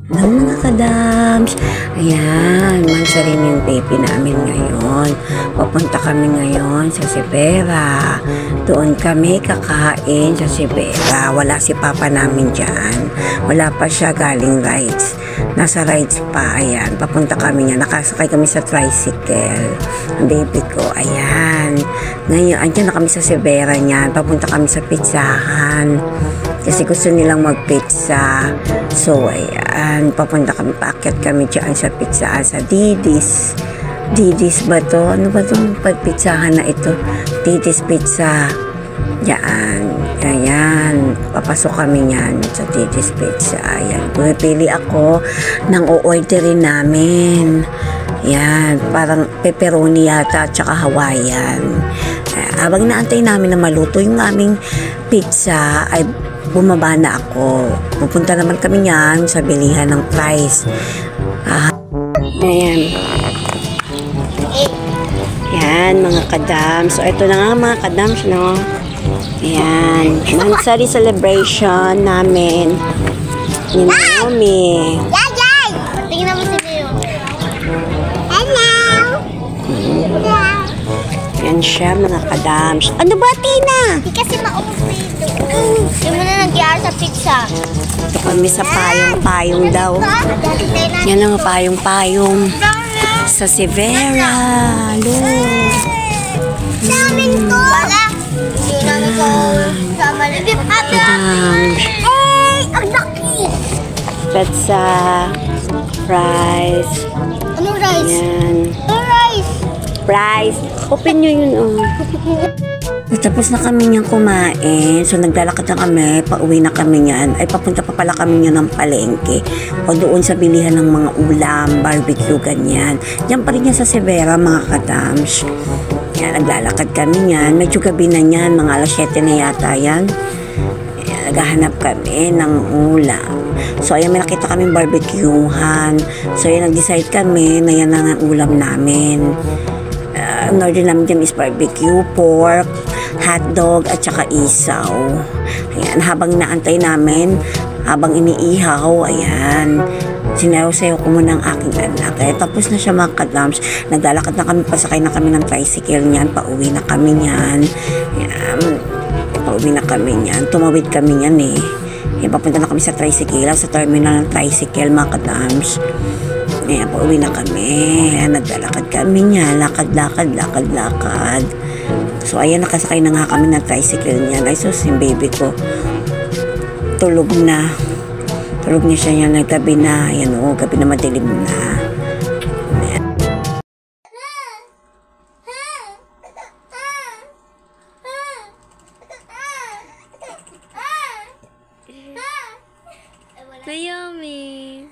Mga kadams, ayan, mansari yung baby namin ngayon. Papunta kami ngayon sa Sibera. Doon kami kakain sa Sibera. Wala si papa namin dyan. Wala pa siya, galing rides. Nasa rides pa, ayan. Papunta kami niya. Nakasakay kami sa tricycle. Ang baby ko, ayan. Ngayon, andyan na kami sa Sibera niyan. Papunta kami sa pizzahan. Kasi gusto nilang mag-pizza. So, ayan, papunta kami, paakyat kami dyan sa pizza, sa Didis. Didis ba to? Ano ba itong pizzahan na ito? Didis Pizza. Diyan. Ayan. Papasok kami yan sa Didis Pizza. Ayan. Pumipili ako ng o-orderin namin. Ayan. Parang pepperoni yata at saka Hawaiian. Habang naantay namin na maluto yung aming pizza, ay bumaba na ako. Pupunta naman kami niyan sa bilihan ng fries. Ayan. Ayan, mga kadams. So, ito na nga mga kadams, no? Ayan. Mansari celebration namin ni Naomi. Yay! Tingnan mo si Leo. Hello! Ayan siya, mga kadams. Ano ba, Tina? Hindi kasi maubos dito. Hindi mo na nag-iar sa pizza. Ito kami sa payong-payong daw. Yan ang payong-payong sa Sibera. Look. Namin ko! Wala! Hindi namin ko sa malibip. Kadams. Hey! Ang laki! Pizza. Fries. Anong rice? Yan. Anong rice? Fries. Open nyo yun, oh. Tapos na kami niyang kumain. So, naglalakad na kami. Pauwi na kami niyan. Ay, papunta pa pala kami niyan ng palengke. O doon sa bilihan ng mga ulam, barbecue, ganyan. Diyan pa rin yan sa Sibera, mga kadams. Yan, naglalakad kami niyan. Medyo gabi na niyan. Mga alas 7 na yata yan. Yan, naghahanap kami ng ulam. So, ayan, may nakita kaming barbecuehan. So, ayan, nag-decide kami na yan ang ulam namin. Ang order namin dyan is barbecue, pork, hotdog, at saka isaw. Ayan, habang naantay namin, habang iniihaw, ayan, sinayaw-sayaw ko muna ang aking anak. Kaya tapos na siya, mga kadams. Naglalakad na kami, pasakay na kami ng tricycle niyan, pauwi na kami niyan. Ayan, pauwi na kami niyan. Tumawid kami niyan eh. Ayan, papunta na kami sa tricycle, sa terminal ng tricycle, mga kadams. Ayan, pauwi na kami. Ayan, naglalakad kami niya. Lakad. So, ayan, nakasakay na nga kami ng tricycle niya. Ay, sus, yung baby ko, tulog na. Tulog niya siya niya. Naggabi na. Ayan, o, gabi na, madilim na. Ayan. Naomi.